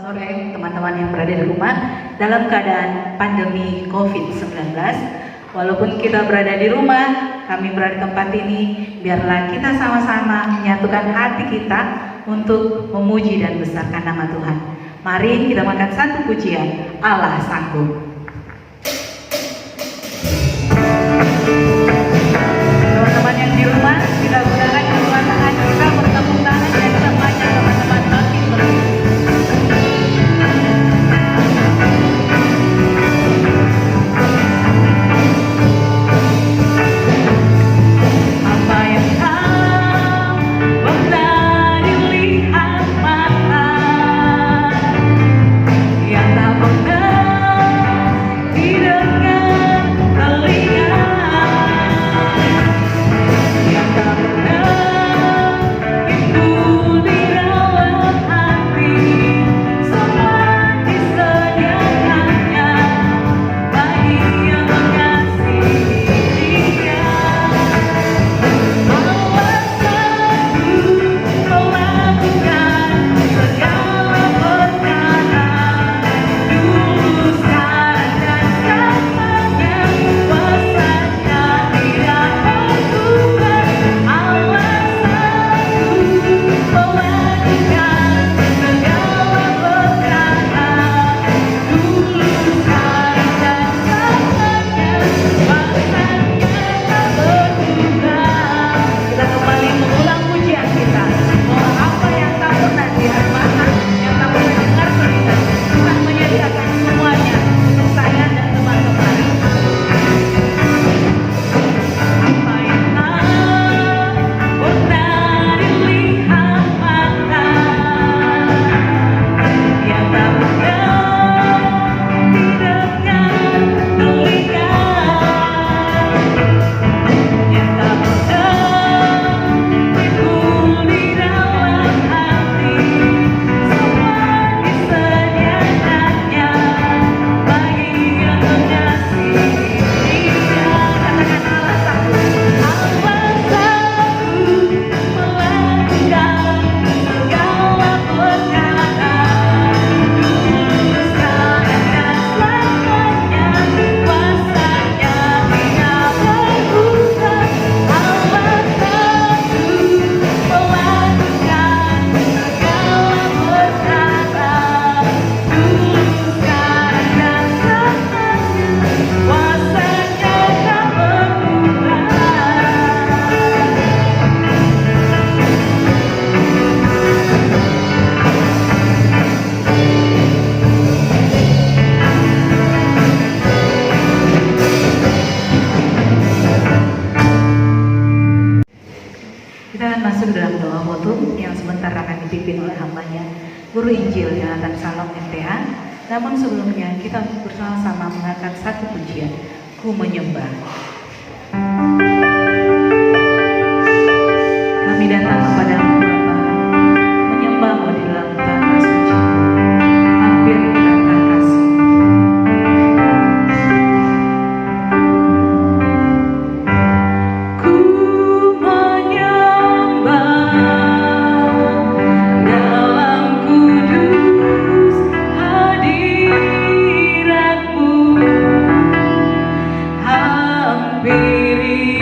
sore teman-teman yang berada di rumah dalam keadaan pandemi COVID-19. Walaupun kita berada di rumah, kami berada di tempat ini, biarlah kita sama-sama menyatukan hati kita untuk memuji dan besarkan nama Tuhan. Mari kita makan satu pujian, Allah sanggup. Teman-teman yang di rumah, kita gunakan kedua tangan kita, bertepuk tangan dan kita mengajak teman-teman bangkit berdiri. Apa yang tak pernah dilihat mata, yang tak pernah didengar telinga, yang tak pernah timbul di dalam hati, semua disediakannya bagi yang mengasihi Dia. Allah sanggup melakukan segala perkara, dulu, sekarang, dan selamanya. Kuasanya tidak berubah. Allah sanggup melakukan segala perkara, dulu, sekarang, dan selamanya. Kuasanya tak berubah. Kita kembali mengulang pujian kita, bahwa apa yang tak pernah dilihat mata, yang tak pernah dengar telinga, Tuhan menyediakan semuanya untuk saya dan teman-teman. Apa yang tak pernah dilihat mata, yang tak pernah didengar telinga, yang tak pernah timbul di dalam hati, semua disediakannya bagi yang mengasihi Dia. Katakan Allah sanggup. Allah sanggup melakukan segala perkara, dulu, sekarang, dan selamanya. Kuasanya tidak berubah. Allah sanggup melakukan segala perkara, dulu, sekarang, dan selamanya. Kuasanya tak berubah. Kita akan masuk dalam doa khutum yang sebentar akan dipimpin oleh hambanya, Guru Injil Yonatan Salom MTH. Namun sebelumnya kita bersama-sama mengangkat satu pujian, Ku Menyembah. Kami datang kepadamu Bapa, menyembahmu di dalam tata suci. Hampiri tata kasih. Ku menyembah dalam kudus hadirat-Mu, hampiri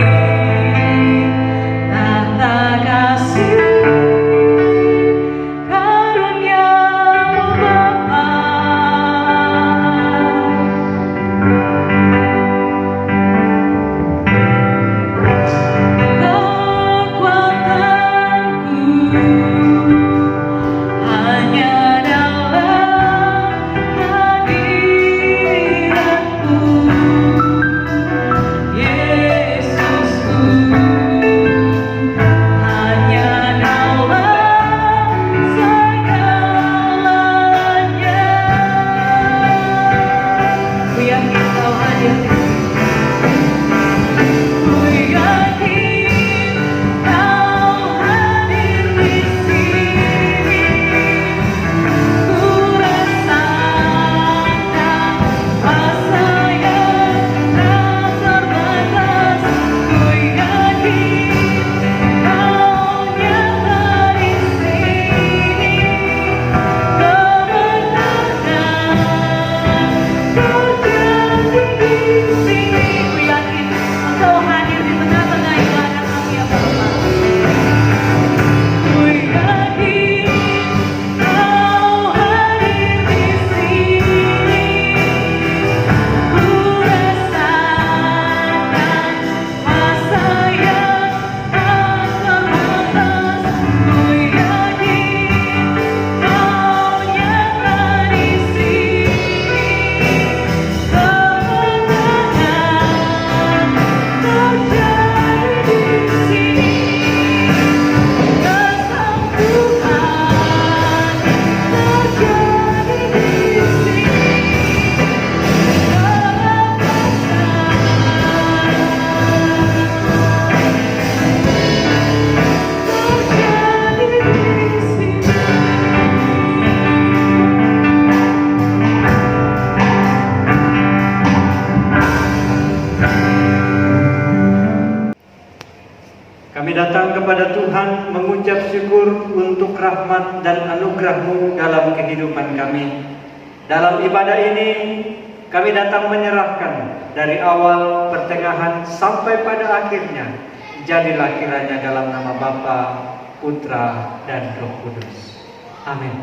datang kepada Tuhan mengucap syukur untuk rahmat dan anugerah-Mu dalam kehidupan kami. Dalam ibadah ini, kami datang menyerahkan dari awal, pertengahan, sampai pada akhirnya. Jadilah kiranya dalam nama Bapa, Putra, dan Roh Kudus. Amin.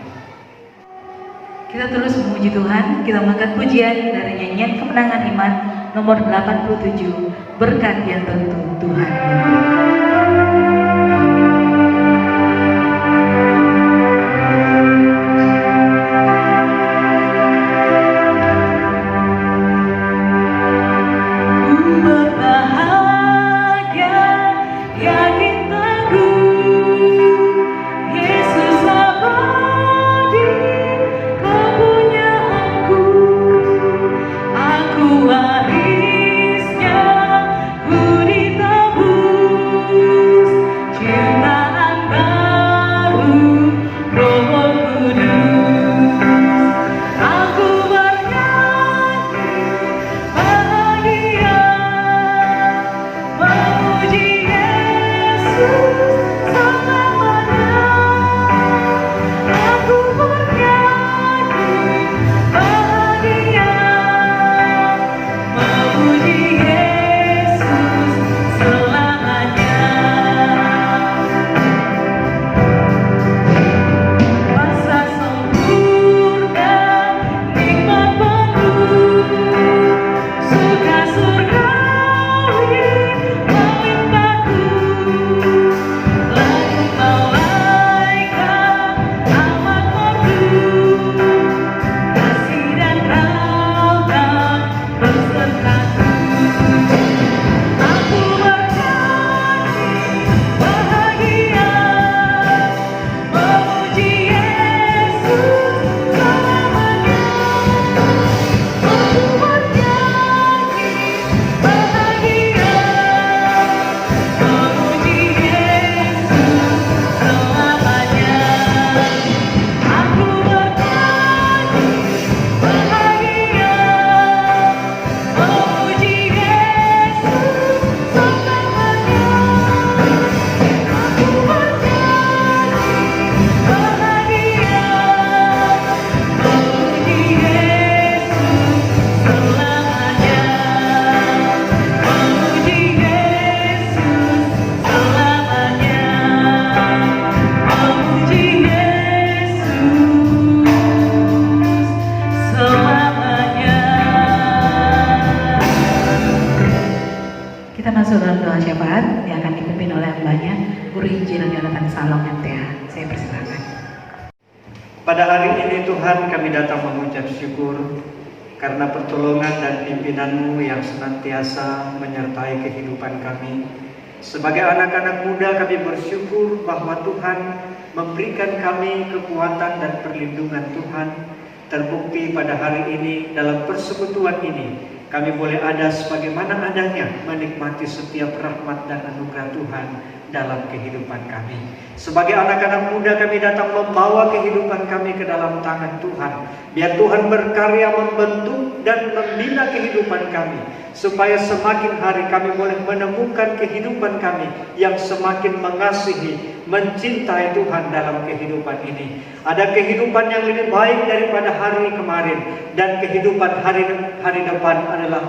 Kita terus memuji Tuhan, kita mengangkat pujian dari nyanyian Kemenangan Iman nomor 87, berkat yang tentu Tuhan. Pada hari ini Tuhan, kami datang mengucap syukur karena pertolongan dan pimpinan-Mu yang senantiasa menyertai kehidupan kami. Sebagai anak-anak muda, kami bersyukur bahwa Tuhan memberikan kami kekuatan dan perlindungan Tuhan. Terbukti pada hari ini, dalam persekutuan ini, kami boleh ada sebagaimana adanya menikmati setiap rahmat dan anugerah Tuhan dalam kehidupan kami. Sebagai anak-anak muda, kami datang membawa kehidupan kami ke dalam tangan Tuhan. Biar Tuhan berkarya membentuk dan membina kehidupan kami, supaya semakin hari kami boleh menemukan kehidupan kami yang semakin mengasihi, mencintai Tuhan dalam kehidupan ini. Ada kehidupan yang lebih baik daripada hari kemarin, dan kehidupan hari depan adalah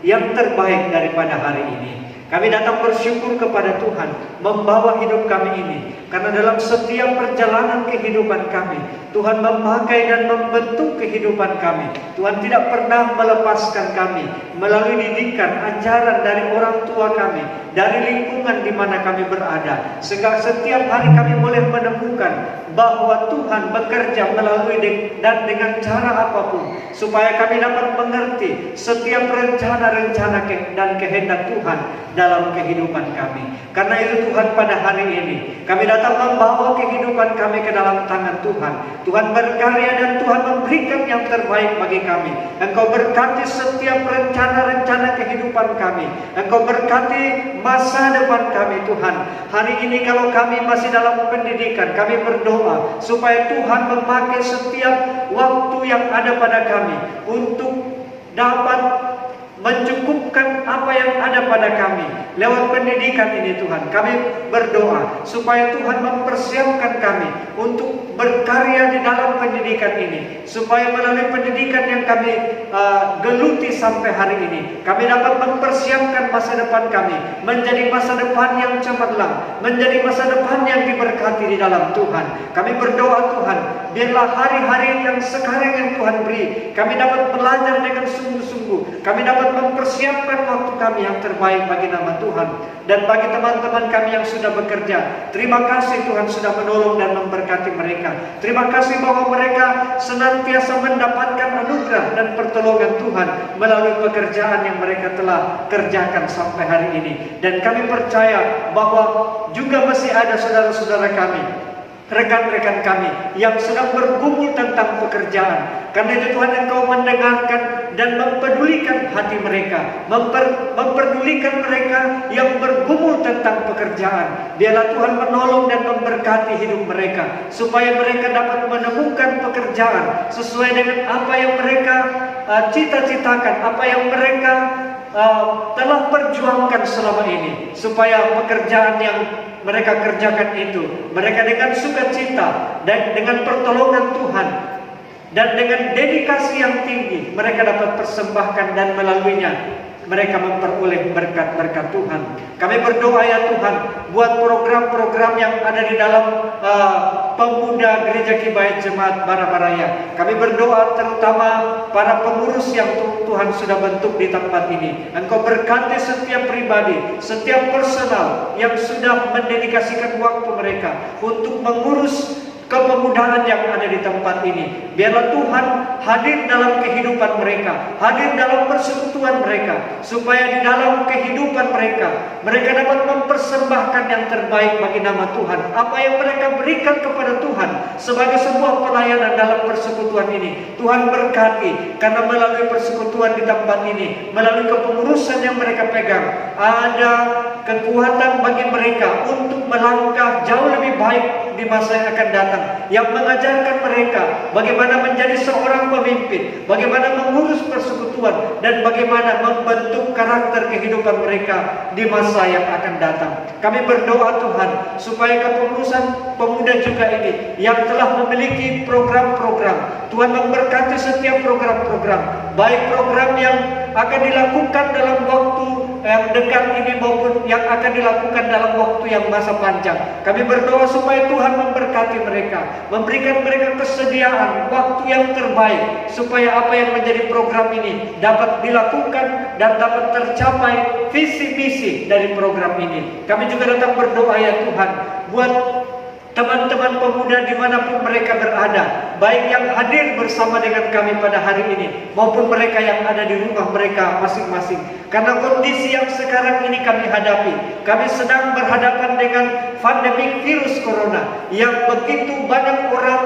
yang terbaik daripada hari ini. Kami datang bersyukur kepada Tuhan membawa hidup kami ini, karena dalam setiap perjalanan kehidupan kami, Tuhan memakai dan membentuk kehidupan kami. Tuhan tidak pernah melepaskan kami melalui didikan, ajaran dari orang tua kami, dari lingkungan di mana kami berada. Sehingga setiap hari kami boleh menemukan bahwa Tuhan bekerja melalui dan dengan cara apapun, supaya kami dapat mengerti setiap rencana-rencana dan kehendak Tuhan dalam kehidupan kami. Karena itu Tuhan, pada hari ini kami datang membawa kehidupan kami ke dalam tangan Tuhan. Tuhan berkarya dan Tuhan memberikan yang terbaik bagi kami. Engkau berkati setiap rencana-rencana kehidupan kami. Engkau berkati masa depan kami Tuhan. Hari ini kalau kami masih dalam pendidikan, kami berdoa supaya Tuhan memakai setiap waktu yang ada pada kami untuk dapat mencukupkan apa apa yang ada pada kami. Lewat pendidikan ini Tuhan, kami berdoa supaya Tuhan mempersiapkan kami untuk berkarya di dalam pendidikan ini. Supaya melalui pendidikan yang kami geluti sampai hari ini, kami dapat mempersiapkan masa depan kami menjadi masa depan yang cemerlang, menjadi masa depan yang diberkati di dalam Tuhan. Kami berdoa Tuhan, biarlah hari-hari yang sekarang yang Tuhan beri, kami dapat belajar dengan sungguh-sungguh. Kami dapat mempersiapkan waktu kami yang terbaik bagi nama Tuhan. Dan bagi teman-teman kami yang sudah bekerja, terima kasih Tuhan sudah menolong dan memberkati mereka. Terima kasih bahwa mereka senantiasa mendapatkan anugerah dan pertolongan Tuhan melalui pekerjaan yang mereka telah kerjakan sampai hari ini. Dan kami percaya bahwa juga masih ada saudara-saudara kami, rekan-rekan kami yang sedang bergumul tentang pekerjaan. Karena itu Tuhan, Engkau mendengarkan dan mempedulikan hati mereka, memperdulikan mereka yang bergumul tentang pekerjaan. Biarlah Tuhan menolong dan memberkati hidup mereka, supaya mereka dapat menemukan pekerjaan sesuai dengan apa yang mereka cita-citakan, apa yang mereka telah perjuangkan selama ini, supaya pekerjaan yang mereka kerjakan itu, mereka dengan sukacita dan dengan pertolongan Tuhan dan dengan dedikasi yang tinggi, mereka dapat persembahkan dan melaluinya mereka memperoleh berkat-berkat Tuhan. Kami berdoa ya Tuhan, buat program-program yang ada di dalam pemuda Gereja Kibait Jemaat Barabaraya. Kami berdoa terutama para pengurus yang Tuhan sudah bentuk di tempat ini. Engkau berkati setiap pribadi, setiap personal yang sudah mendedikasikan waktu mereka untuk mengurus kepemudaan yang ada di tempat ini. Biarlah Tuhan hadir dalam kehidupan mereka, hadir dalam persekutuan mereka, supaya di dalam kehidupan mereka, mereka dapat mempersembahkan yang terbaik bagi nama Tuhan. Apa yang mereka berikan kepada Tuhan sebagai sebuah pelayanan dalam persekutuan ini, Tuhan berkati. Karena melalui persekutuan di tempat ini, melalui kepengurusan yang mereka pegang, ada kekuatan bagi mereka untuk melangkah jauh lebih baik di masa yang akan datang, yang mengajarkan mereka bagaimana menjadi seorang pemimpin, bagaimana mengurus persekutuan, dan bagaimana membentuk karakter kehidupan mereka di masa yang akan datang. Kami berdoa Tuhan, supaya kepengurusan pemuda juga ini yang telah memiliki program-program, Tuhan memberkati setiap program-program, baik program yang akan dilakukan dalam waktu yang dekat ini maupun yang akan dilakukan dalam waktu yang masa panjang. Kami berdoa supaya Tuhan memberkati mereka, memberikan mereka kesediaan waktu yang terbaik, supaya apa yang menjadi program ini dapat dilakukan dan dapat tercapai visi misi dari program ini. Kami juga datang berdoa ya Tuhan, buat teman-teman pemuda dimanapun mereka berada, baik yang hadir bersama dengan kami pada hari ini maupun mereka yang ada di rumah mereka masing-masing. Karena kondisi yang sekarang ini kami hadapi, kami sedang berhadapan dengan pandemi virus corona yang begitu banyak orang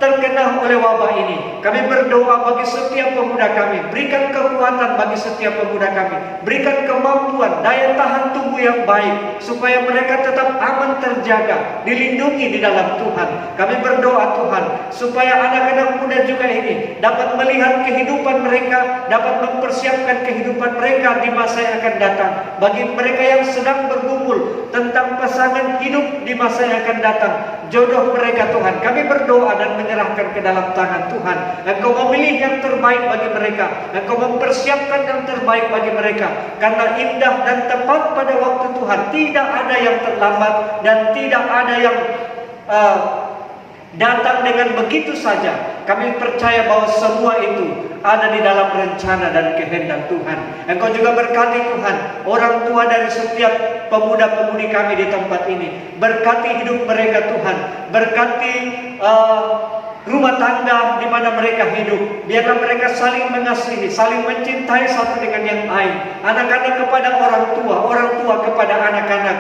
terkena oleh wabah ini. Kami berdoa bagi setiap pemuda kami, berikan kekuatan bagi setiap pemuda kami, berikan kemampuan, daya tahan tubuh yang baik, supaya mereka tetap aman terjaga, dilindungi di dalam Tuhan. Kami berdoa Tuhan, supaya anak-anak muda juga ini dapat melihat kehidupan mereka, dapat mempersiapkan kehidupan mereka di masa yang akan datang. Bagi mereka yang sedang bergumul tentang pasangan hidup di masa yang akan datang, jodoh mereka Tuhan, kami berdoa dan menyerahkan ke dalam tangan Tuhan. Engkau memilih yang terbaik bagi mereka, Engkau mempersiapkan yang terbaik bagi mereka. Karena indah dan tepat pada waktu Tuhan, tidak ada yang terlambat dan tidak ada yang datang dengan begitu saja. Kami percaya bahwa semua itu ada di dalam rencana dan kehendak Tuhan. Engkau juga berkati Tuhan orang tua dari setiap pemuda-pemudi kami di tempat ini. Berkati hidup mereka Tuhan, berkati rumah tangga di mana mereka hidup. Biarlah mereka saling mengasihi, saling mencintai satu dengan yang lain. Anak-anak kepada orang tua kepada anak-anak,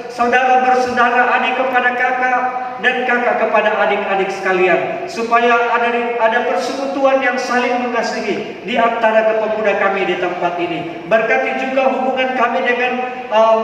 saudara bersaudara, adik kepada kakak, dan kakak kepada adik-adik sekalian, supaya ada persekutuan yang saling mengasihi di antara pemuda kami di tempat ini. Berkati juga hubungan kami dengan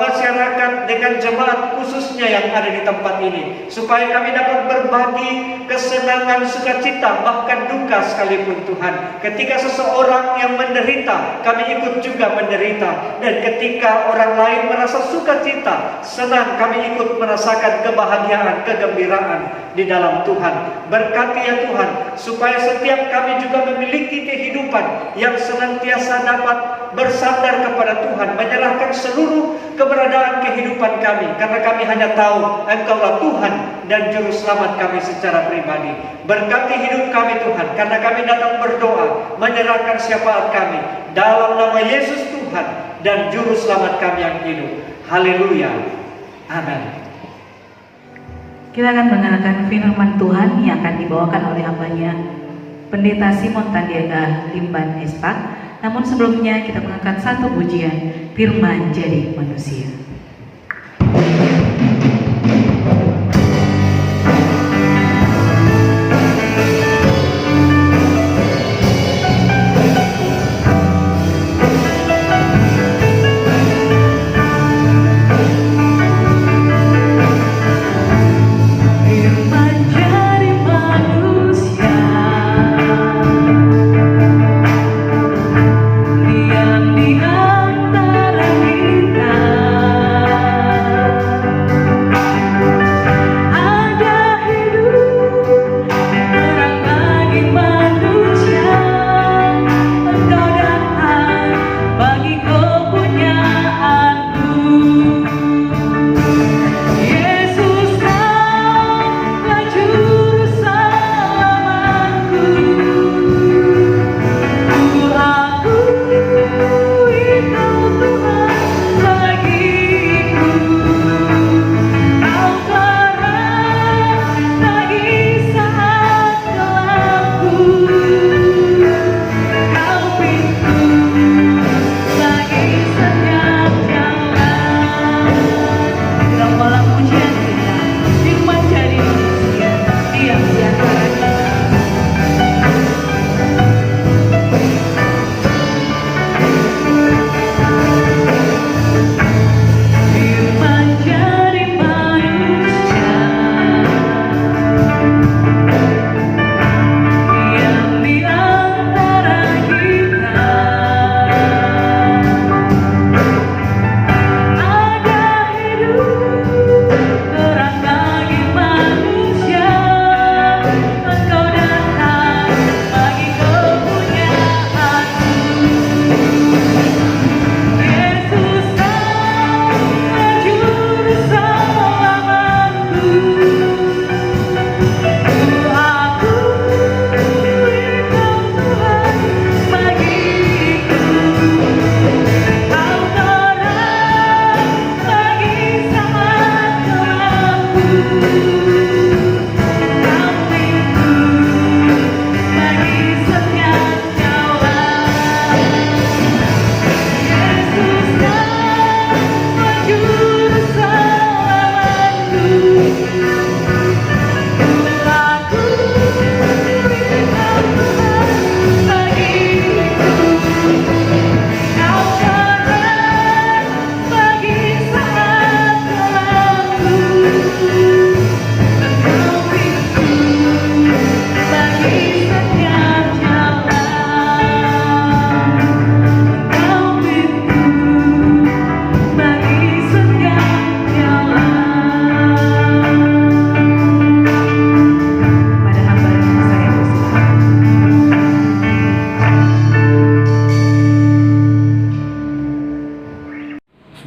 masyarakat, dengan jemaat khususnya yang ada di tempat ini, supaya kami dapat berbagi kesenangan, sukacita, bahkan duka sekalipun Tuhan. Ketika seseorang yang menderita, kami ikut juga menderita, dan ketika orang lain merasa sukacita, senang, kami ikut merasakan kebahagiaan, kegembiraan di dalam Tuhan. Berkati ya Tuhan, supaya setiap kami juga memiliki kehidupan yang senantiasa dapat bersandar kepada Tuhan, menyerahkan seluruh keberadaan kehidupan kami, karena kami hanya tahu Engkaulah Tuhan dan Juru Selamat kami secara pribadi. Berkati hidup kami Tuhan, karena kami datang berdoa, menyerahkan syafaat kami dalam nama Yesus Tuhan dan Juru Selamat kami yang hidup. Haleluya. Amin. Kita akan mendengarkan firman Tuhan yang akan dibawakan oleh hambanya Pendeta Simon Tandiaga Limban Espak. Namun sebelumnya kita mengangkat satu pujian, Firman Jadi Manusia.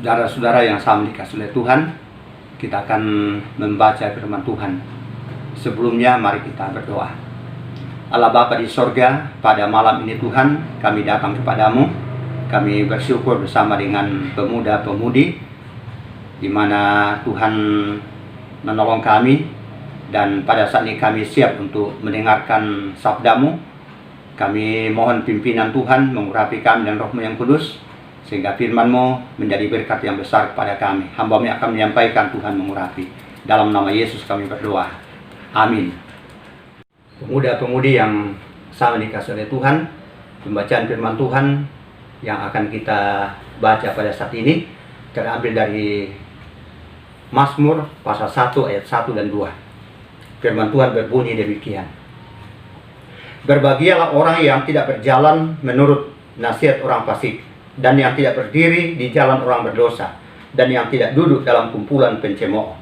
Saudara-saudara yang sama dikasih oleh Tuhan, kita akan membaca firman Tuhan. Sebelumnya mari kita berdoa. Allah Bapa di sorga, pada malam ini Tuhan, kami datang kepadamu. Kami bersyukur bersama dengan pemuda-pemudi, di mana Tuhan menolong kami, dan pada saat ini kami siap untuk mendengarkan sabdamu. Kami mohon pimpinan Tuhan mengurapi kami dan Roh-Mu yang kudus, sehingga firman-Mu menjadi berkat yang besar kepada kami. Hamba-Mu akan menyampaikan, Tuhan mengurapi. Dalam nama Yesus kami berdoa. Amin. Pemuda-pemudi yang sangat dikasihi oleh Tuhan, pembacaan firman Tuhan yang akan kita baca pada saat ini terambil dari Mazmur pasal 1 ayat 1 dan 2. Firman Tuhan berbunyi demikian. Berbahagialah orang yang tidak berjalan menurut nasihat orang fasik, dan yang tidak berdiri di jalan orang berdosa, dan yang tidak duduk dalam kumpulan pencemooh.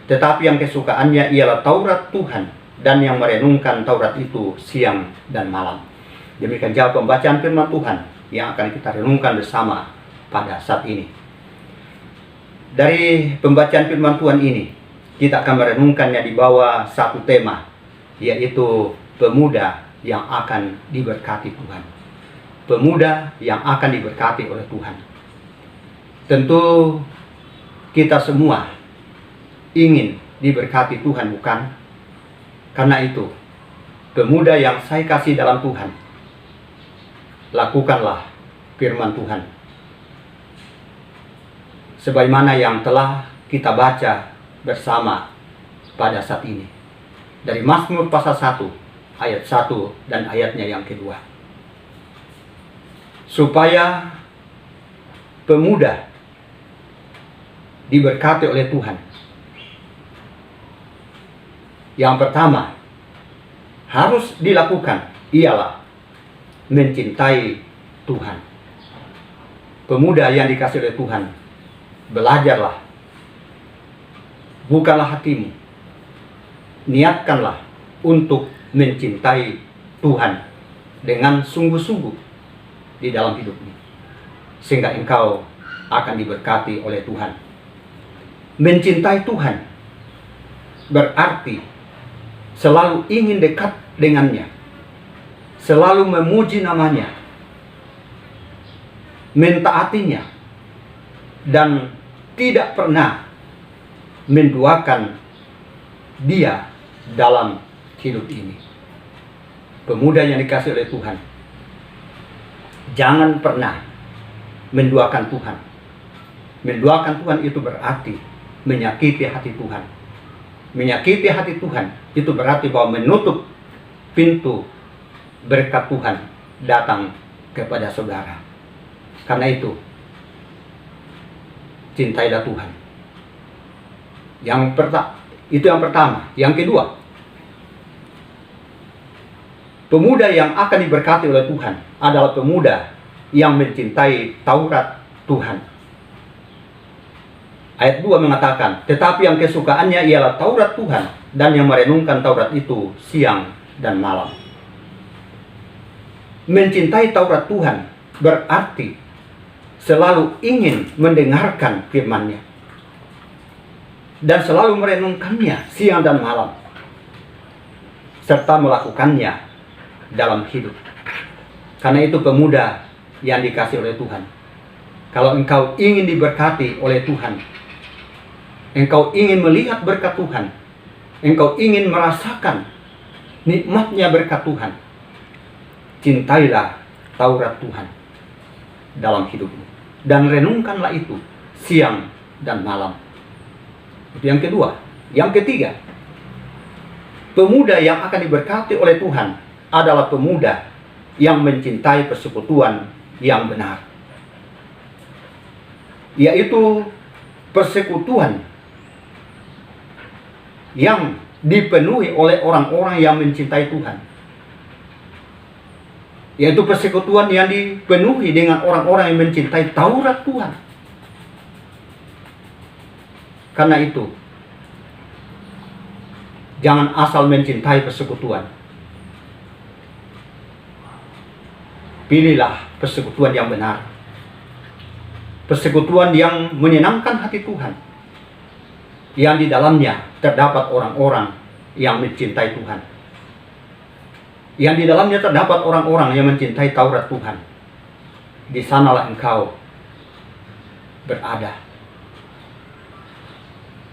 Tetapi yang kesukaannya ialah Taurat Tuhan, dan yang merenungkan Taurat itu siang dan malam. Demikian jawab pembacaan firman Tuhan yang akan kita renungkan bersama pada saat ini. Dari pembacaan firman Tuhan ini, kita akan merenungkannya di bawah satu tema, yaitu pemuda yang akan diberkati Tuhan. Pemuda yang akan diberkati oleh Tuhan. Tentu kita semua ingin diberkati Tuhan, bukan? Karena itu, pemuda yang saya kasih dalam Tuhan, lakukanlah firman Tuhan sebagaimana yang telah kita baca bersama pada saat ini. Dari Mazmur pasal 1 ayat 1 dan ayatnya yang kedua. Supaya pemuda diberkati oleh Tuhan. Yang pertama harus dilakukan ialah mencintai Tuhan. Pemuda yang dikasihi oleh Tuhan, belajarlah. Bukalah hatimu. Niatkanlah untuk mencintai Tuhan dengan sungguh-sungguh di dalam hidupmu, sehingga engkau akan diberkati oleh Tuhan. Mencintai Tuhan berarti selalu ingin dekat dengannya, selalu memuji namanya, mentaatinya, dan tidak pernah menduakan dia dalam hidup ini. Pemuda yang dikasihi oleh Tuhan, jangan pernah menduakan Tuhan. Menduakan Tuhan itu berarti menyakiti hati Tuhan. Menyakiti hati Tuhan itu berarti bahwa menutup pintu berkat Tuhan datang kepada saudara. Karena itu, cintailah Tuhan. Itu yang pertama. Yang kedua, pemuda yang akan diberkati oleh Tuhan adalah pemuda yang mencintai Taurat Tuhan. Ayat 2 mengatakan, tetapi yang kesukaannya ialah Taurat Tuhan, dan yang merenungkan Taurat itu siang dan malam. Mencintai Taurat Tuhan berarti selalu ingin mendengarkan firman-Nya dan selalu merenungkannya siang dan malam, serta melakukannya dalam hidup. Karena itu pemuda yang dikasihi oleh Tuhan, kalau engkau ingin diberkati oleh Tuhan, engkau ingin melihat berkat Tuhan, engkau ingin merasakan nikmatnya berkat Tuhan, cintailah Taurat Tuhan dalam hidupmu, dan renungkanlah itu siang dan malam. Itu yang kedua. Yang ketiga, pemuda yang akan diberkati oleh Tuhan adalah pemuda yang mencintai persekutuan yang benar, yaitu persekutuan yang dipenuhi oleh orang-orang yang mencintai Tuhan, yaitu persekutuan yang dipenuhi dengan orang-orang yang mencintai Taurat Tuhan. Karena itu, jangan asal mencintai persekutuan. Pilihlah persekutuan yang benar, persekutuan yang menyenangkan hati Tuhan, yang di dalamnya terdapat orang-orang yang mencintai Tuhan, yang di dalamnya terdapat orang-orang yang mencintai Taurat Tuhan. Di sanalah engkau berada.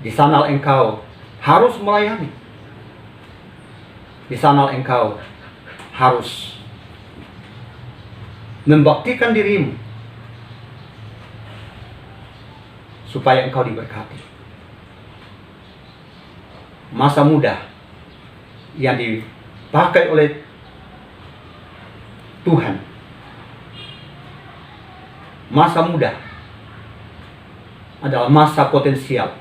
Di sanalah engkau harus melayani. Di sanalah engkau harus membaktikan dirimu supaya engkau diberkati. masa muda yang dipakai oleh Tuhan. Masa muda adalah masa potensial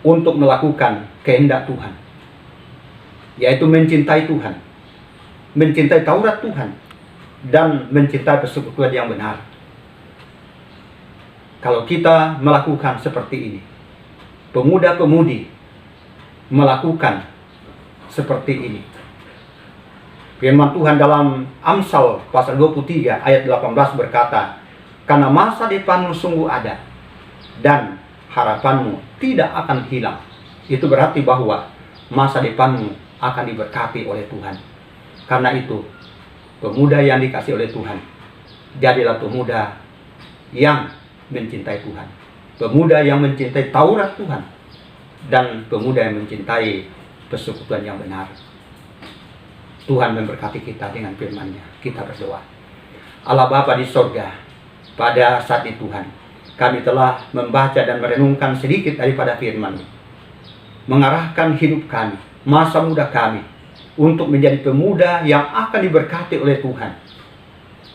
untuk melakukan kehendak Tuhan, yaitu mencintai Tuhan, mencintai Taurat Tuhan, dan mencintai persekutuan yang benar. Kalau kita melakukan seperti ini, pemuda-pemudi melakukan seperti ini, firman Tuhan dalam Amsal pasal 23 ayat 18 berkata, "Karena masa depanmu sungguh ada, dan harapanmu tidak akan hilang." Itu berarti bahwa masa depanmu akan diberkati oleh Tuhan. Karena itu, pemuda yang dikasih oleh Tuhan, jadilah pemuda yang mencintai Tuhan, pemuda yang mencintai Taurat Tuhan, dan pemuda yang mencintai persekutuan yang benar. Tuhan memberkati kita dengan firman-Nya. Kita berdoa. Allah Bapa di sorga, pada saat ini Tuhan, kami telah membaca dan merenungkan sedikit daripada firman-Mu, mengarahkan hidup kami, masa muda kami, untuk menjadi pemuda yang akan diberkati oleh Tuhan.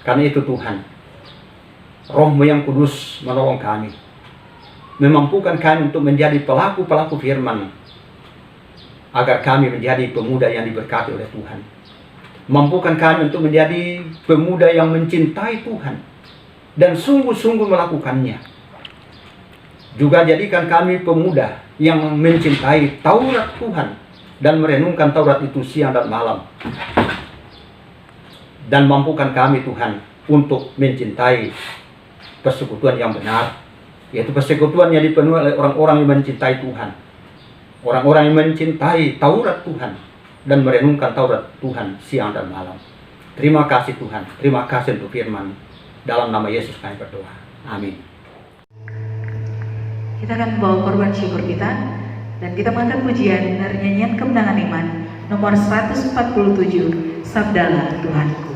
Karena itu Tuhan, Roh-Mu yang kudus menolong kami, memampukan kami untuk menjadi pelaku-pelaku firman, agar kami menjadi pemuda yang diberkati oleh Tuhan. Mampukan kami untuk menjadi pemuda yang mencintai Tuhan dan sungguh-sungguh melakukannya. Juga jadikan kami pemuda yang mencintai Taurat Tuhan dan merenungkan Taurat itu siang dan malam. Dan mampukan kami Tuhan untuk mencintai persekutuan yang benar, yaitu persekutuan yang dipenuhi oleh orang-orang yang mencintai Tuhan, orang-orang yang mencintai Taurat Tuhan dan merenungkan Taurat Tuhan siang dan malam. Terima kasih Tuhan, terima kasih untuk firman. Dalam nama Yesus kami berdoa. Amin. Kita akan membawa korban syukur kita, dan kita mengangkat pujian dari nyanyian Kemenangan Iman nomor 147, Sabdalah Tuhanku.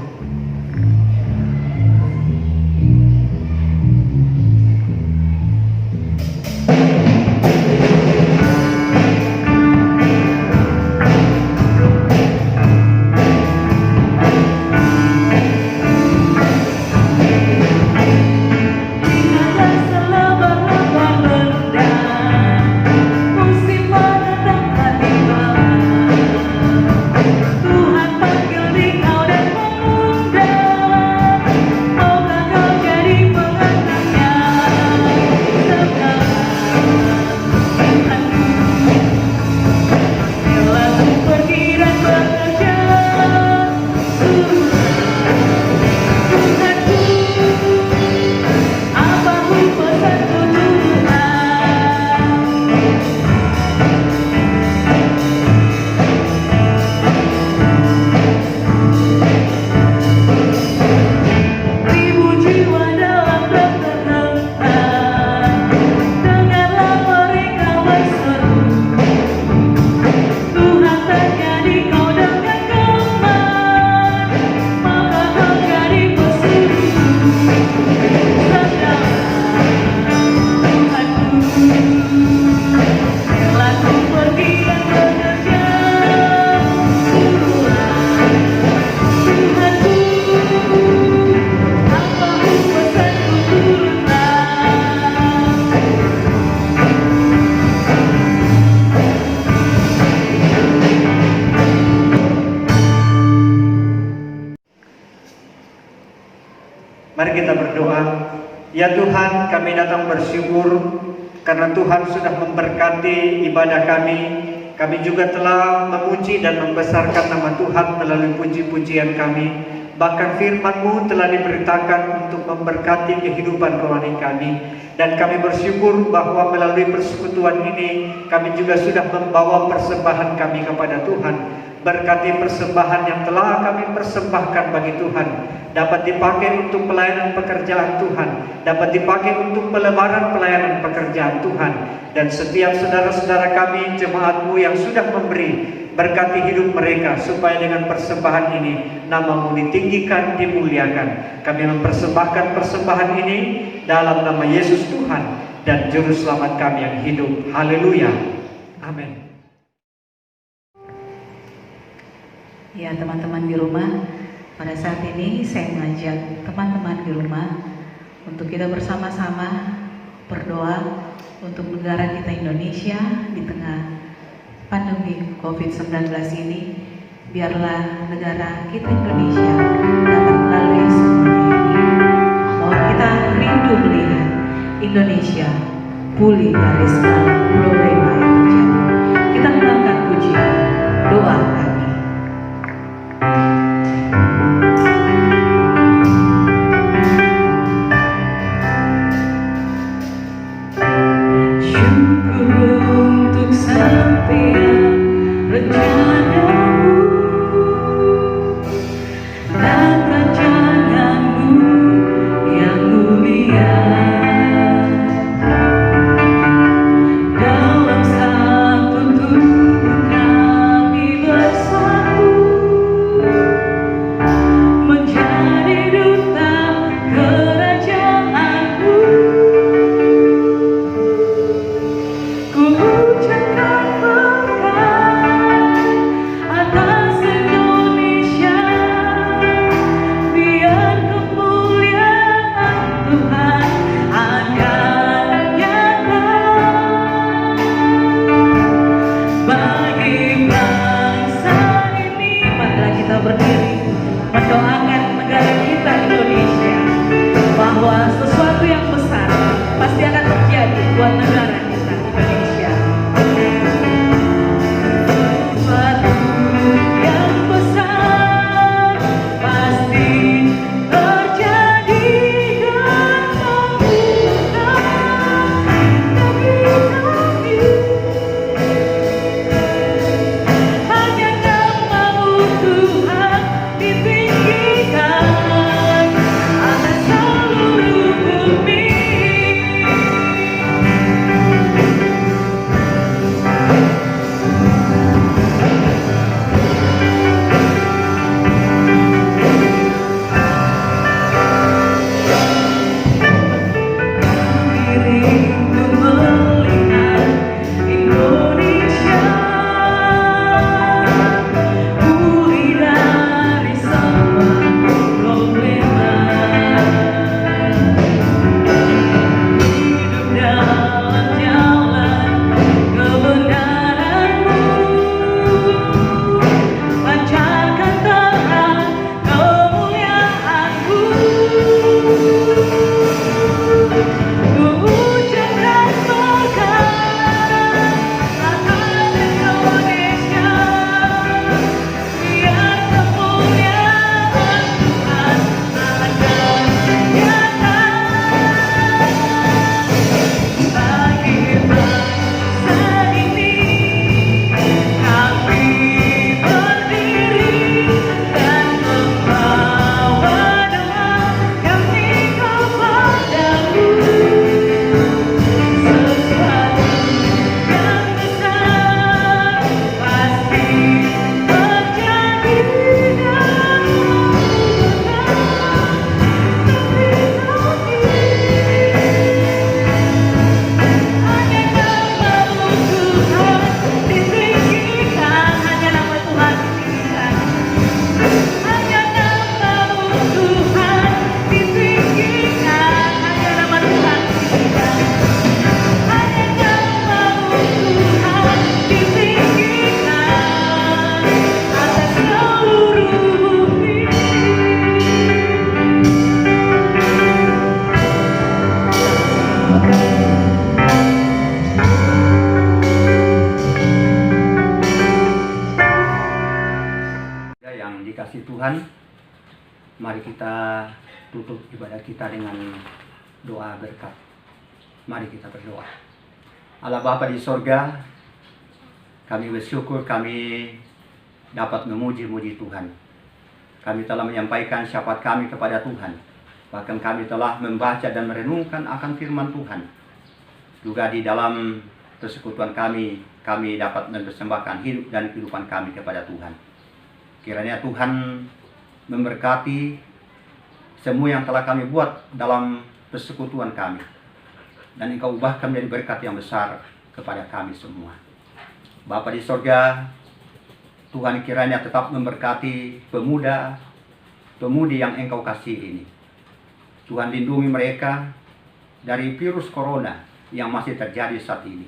Mari kita berdoa. Ya Tuhan, kami datang bersyukur karena Tuhan sudah memberkati ibadah kami. Kami juga telah memuji dan membesarkan nama Tuhan melalui puji-pujian kami. Bahkan firman-Mu telah diberitakan untuk memberkati kehidupan rohani kami. Dan kami bersyukur bahwa melalui persekutuan ini kami juga sudah membawa persembahan kami kepada Tuhan. Berkati persembahan yang telah kami persembahkan bagi Tuhan dapat dipakai untuk pelayanan pekerjaan Tuhan, dapat dipakai untuk pelebaran pelayanan pekerjaan Tuhan. Dan setiap saudara-saudara kami, jemaat-Mu yang sudah memberi, berkati hidup mereka supaya dengan persembahan ini nama-Mu ditinggikan, dimuliakan. Kami mempersembahkan persembahan ini dalam nama Yesus Tuhan dan Juru Selamat kami yang hidup. Haleluya. Amin. Ya teman-teman di rumah, pada saat ini saya mengajak teman-teman di rumah untuk kita bersama-sama berdoa untuk negara kita Indonesia di tengah pandemi COVID-19 ini. Biarlah negara kita Indonesia dapat melalui semuanya ini. Bahwa kita rindu melihat Indonesia pulih dari segala problema yang terjadi. Kita mengangkat pujian, doa kami. Syukur untuk setiap rencanamu dan rancanganmu yang mulia. Dalam satu tubuh kami bersatu menjadi duta kerajaanmu. Ku ucapkan berkat atas Indonesia, biar kemuliaan Tuhan akan nyata bagi bangsa ini. Marilah kita berdiri mendoakan negara kita Indonesia, bahwa sesuatu yang besar pasti akan terjadi buat negara kita Indonesia. Sesuatu yang besar pasti terjadi dan membuka negeri kami. Hanya nama-Mu Tuhan ditinggikan atas seluruh bumi. Diriku melihat Indonesia pulih dari semua problema, hidup dalam jalan kebenaran-Mu, pancarkan terang kemuliaan-Mu. Ku ucapkan berkat atas Indonesia, biar kemuliaan Tuhan akan nyata bagi bangsa ini. Kami berdiri dan membawa doa kami kepadamu. Sesuatu yang besar pasti terjadi dan membuka negeri kami. Hanya nama-Mu Tuhan ditinggikan, hanya nama Tuhan ditinggikan. Hanya nama-Mu Tuhan ditinggikan, hanya nama Tuhan ditinggikan. Hanya nama-Mu Tuhan ditinggikan atas seluruh bumi. Yang dikasih Tuhan, mari kita tutup ibadah kita dengan doa berkat. Mari kita berdoa. Allah Bapa di sorga, kami bersyukur kami dapat memuji-muji Tuhan. Kami telah menyampaikan syafaat kami kepada Tuhan. Bahkan kami telah membaca dan merenungkan akan firman Tuhan. Juga di dalam persekutuan kami dapat mempersembahkan hidup dan kehidupan kami kepada Tuhan. Kiranya Tuhan memberkati semua yang telah kami buat dalam persekutuan kami. Dan Engkau ubahkan menjadi berkat yang besar kepada kami semua. Bapa di sorga, Tuhan kiranya tetap memberkati pemuda-pemudi yang Engkau kasih ini. Tuhan lindungi mereka dari virus corona yang masih terjadi saat ini.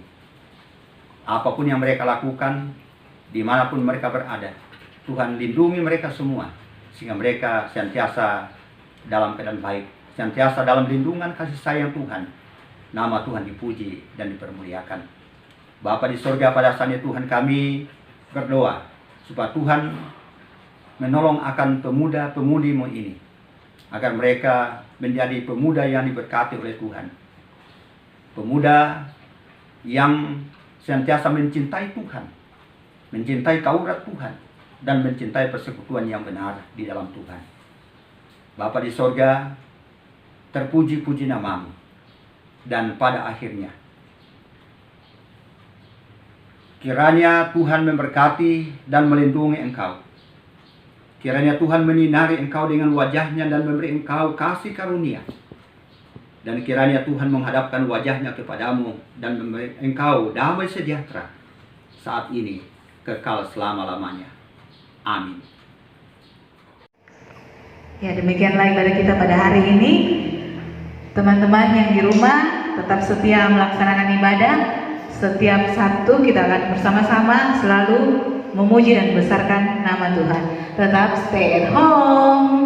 Apapun yang mereka lakukan, dimanapun mereka berada, Tuhan lindungi mereka semua, sehingga mereka senantiasa dalam keadaan baik, senantiasa dalam lindungan kasih sayang Tuhan. Nama Tuhan dipuji dan dipermuliakan. Bapa di sorga, pada saat ini Tuhan kami berdoa supaya Tuhan menolong akan pemuda-pemudimu ini, agar mereka menjadi pemuda yang diberkati oleh Tuhan. Pemuda yang senantiasa mencintai Tuhan, mencintai Taurat Tuhan, dan mencintai persekutuan yang benar di dalam Tuhan. Bapa di sorga, terpuji-puji namamu. Dan pada akhirnya, kiranya Tuhan memberkati dan melindungi engkau. Kiranya Tuhan menyinari engkau dengan wajahnya dan memberi engkau kasih karunia. Dan kiranya Tuhan menghadapkan wajahnya kepadamu dan memberi engkau damai sejahtera saat ini, kekal selama-lamanya. Amin. Ya, demikianlah ibadah kita pada hari ini. Teman-teman yang di rumah tetap setia melaksanakan ibadah. Setiap Sabtu kita akan bersama-sama selalu memuji dan membesarkan nama Tuhan. Tetap stay at home.